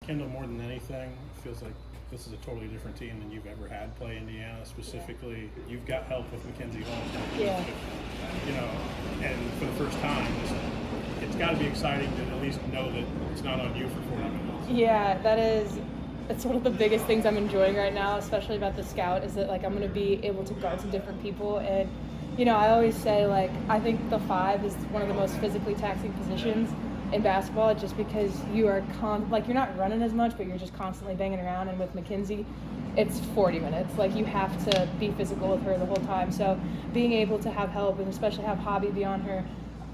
Kendall, more than anything, it feels like this is a totally different team than you've ever had play Indiana. Specifically, you've got help with Mackenzie Holmes. Yeah. You know, and for the first time, it's got to be exciting to at least know that it's not on you for 40 minutes. Yeah, it's one of the biggest things I'm enjoying right now, especially about the scout, is that like I'm going to be able to guard some different people. And I always say, like, I think the 5 is one of the most physically taxing positions in basketball, just because you are you're not running as much, but you're just constantly banging around. And with Mackenzie, it's 40 minutes. Like, you have to be physical with her the whole time. So being able to have help, and especially have Hobby be on her,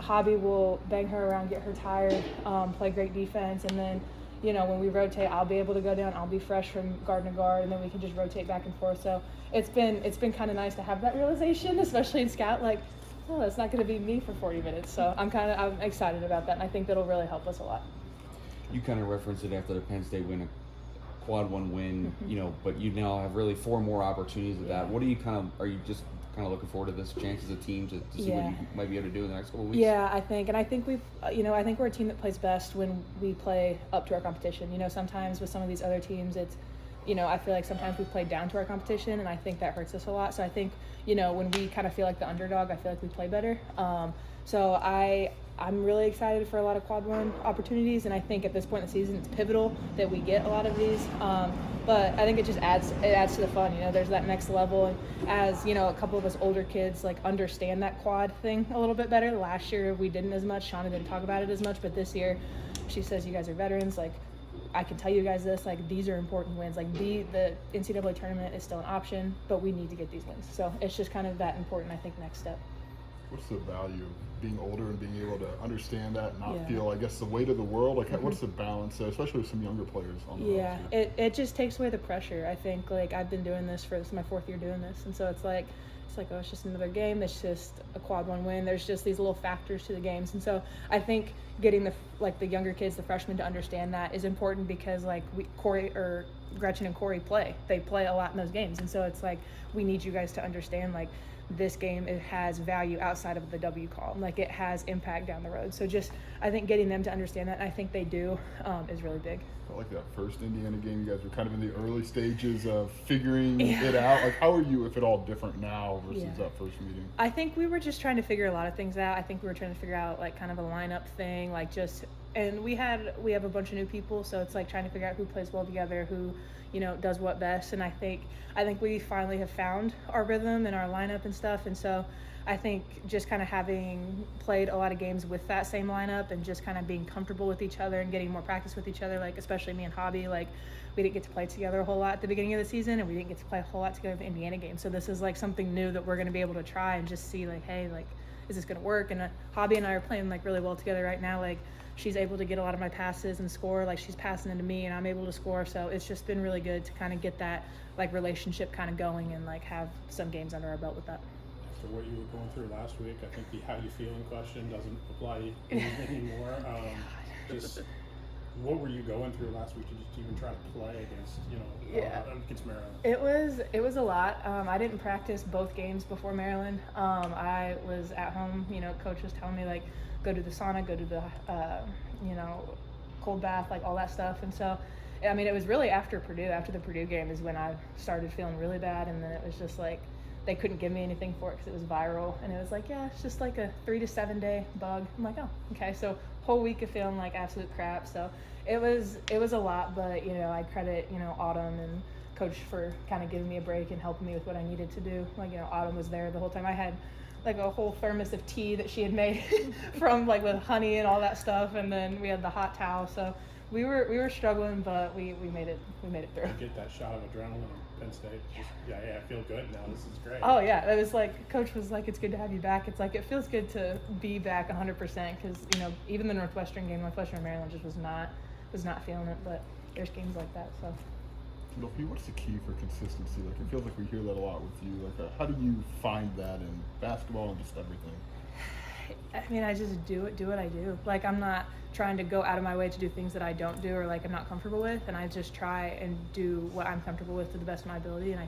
Hobby will bang her around, get her tired, play great defense, and then when we rotate, I'll be able to go down. I'll be fresh from guard to guard, and then we can just rotate back and forth. So it's been kind of nice to have that realization, especially in scout. Like, oh, it's not going to be me for 40 minutes. So I'm excited about that, and I think that'll really help us a lot. You kind of referenced it after the Penn State win, a quad 1 win, but you now have really 4 more opportunities of that. What are you just kind of looking forward to this chance as a team to see what you might be able to do in the next couple of weeks? Yeah, I think we've, I think we're a team that plays best when we play up to our competition. Sometimes with some of these other teams, it's, I feel like sometimes we play down to our competition, and I think that hurts us a lot. So I think, when we kind of feel like the underdog, I feel like we play better. So I'm really excited for a lot of quad 1 opportunities, and I think at this point in the season, it's pivotal that we get a lot of these. But I think it just adds to the fun. There's that next level, and as a couple of us older kids like understand that quad thing a little bit better. Last year we didn't as much. Shauna didn't talk about it as much, but this year she says, you guys are veterans. Like, I can tell you guys this, like, these are important wins. Like, the NCAA tournament is still an option, but we need to get these wins. So it's just kind of that important, I think, next step. What's the value of being older and being able to understand that and not feel, I guess, the weight of the world? Like, what's the balance, especially with some younger players on the roster? It just takes away the this I think. Like, I've been doing this this is my 4th year doing this, and so it's like, oh, it's just another game. It's just a quad 1 win. There's just these little factors to the games, and so I think getting the younger kids, the freshmen, to understand that is important, because like Gretchen and Corey they play a lot in those games, and so it's like, we need you guys to understand, like, this game, it has value outside of the W column. Like, it has impact down the road. So just, I think getting them to understand that, and I think they do, is really big. I like that first Indiana game. You guys were kind of in the early stages of figuring it out. Like, how are you, if at all, different now versus that first meeting? I think we were just trying to figure a lot of things out. I think we were trying to figure out, like, kind of a lineup thing, like, just, and we have a bunch of new people, so it's like trying to figure out who plays well together, who does what best. And I think we finally have found our rhythm and our lineup and stuff. And so I think just kind of having played a lot of games with that same lineup and just kind of being comfortable with each other and getting more practice with each other, like, especially me and Hobby, like, we didn't get to play together a whole lot at the beginning of the season, and we didn't get to play a whole lot together in the Indiana game. So this is like something new that we're going to be able to try and just see, like, hey, like, is this going to work? And Hobby and I are playing like really well together right now. Like, she's able to get a lot of my passes and score. Like, she's passing into me and I'm able to score. So it's just been really good to kind of get that like relationship kind of going and like have some games under our belt with that. After what you were going through last week, I think the how you feeling question doesn't apply anymore. Just what were you going through last week to just even try to play against Maryland? It was a lot. I didn't practice both games before Maryland. I was at home. Coach was telling me, like, go to the sauna, go to the cold bath, like all that stuff. And so, I mean, it was really after the Purdue game is when I started feeling really bad, and then it was just like they couldn't give me anything for it because it was viral, and it was like, yeah, it's just like a 3 to 7 day bug. I'm like, oh, okay. So whole week of feeling like absolute crap. So it was a lot, but I credit Autumn and Coach for kind of giving me a break and helping me with what I needed to do. Like, Autumn was there the whole time. I had like a whole thermos of tea that she had made from like with honey and all that stuff, and then we had the hot towel. So we were struggling, but we made it through. You get that shot of adrenaline in Penn State. I feel good now. This is great. Oh yeah, it was like Coach was like, it's good to have you back. It's like it feels good to be back 100% because even the Northwestern game, Northwestern and Maryland just was not feeling it. But there's games like that. So. What's the key for consistency? Like, it feels like we hear that a lot with you. Like, how do you find that in basketball and just everything? I mean, I just do what I do. Like, I'm not trying to go out of my way to do things that I don't do or like I'm not comfortable with, and I just try and do what I'm comfortable with to the best of my ability. And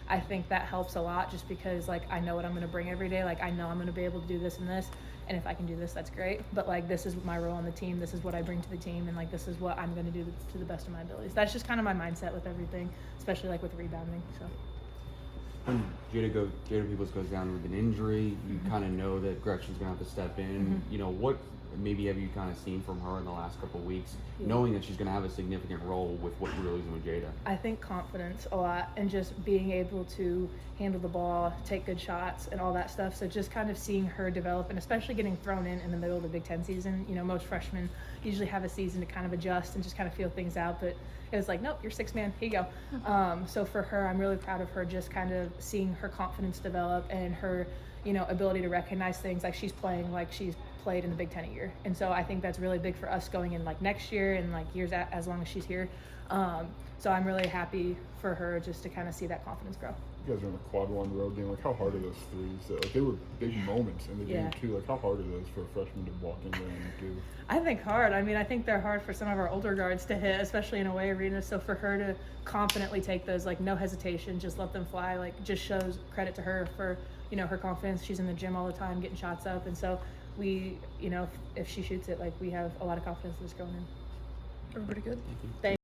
I think that helps a lot just because like I know what I'm going to bring every day. Like, I know I'm going to be able to do this and this, and if I can do this, that's great. But like, this is my role on the team. This is what I bring to the team, and like, this is what I'm going to do to the best of my abilities. That's just kind of my mindset with everything, especially like with rebounding. So. When Jada Peoples goes down with an injury, you kind of know that Gretchen's going to have to step in. You know, what maybe have you kind of seen from her in the last couple of weeks, knowing that she's going to have a significant role with what you're losing with Jada? I think confidence a lot, and just being able to handle the ball, take good shots, and all that stuff. So just kind of seeing her develop, and especially getting thrown in the middle of the Big Ten season. You know, most freshmen usually have a season to kind of adjust and just kind of feel things out, but it was like, nope, you're six man, here you go. So for her, I'm really proud of her, just kind of seeing her confidence develop and her, you know, ability to recognize things. Like, she's playing like she's played in the Big Ten a year, and so I think that's really big for us going in like next year and like years as long as she's here. So I'm really happy for her just to kind of see that confidence grow. You guys are in a quad one road game. Like, how hard are those threes? Like, they were big moments in the game too. Like, how hard are those for a freshman to walk in there and do? I think hard. I mean, I think they're hard for some of our older guards to hit, especially in away arenas. So for her to confidently take those, like, no hesitation, just let them fly, like, just shows credit to her for, you know, her confidence. She's in the gym all the time getting shots up, and so we, you know, if she shoots it, like, we have a lot of confidence in this going in. Everybody good? Thank you. Thank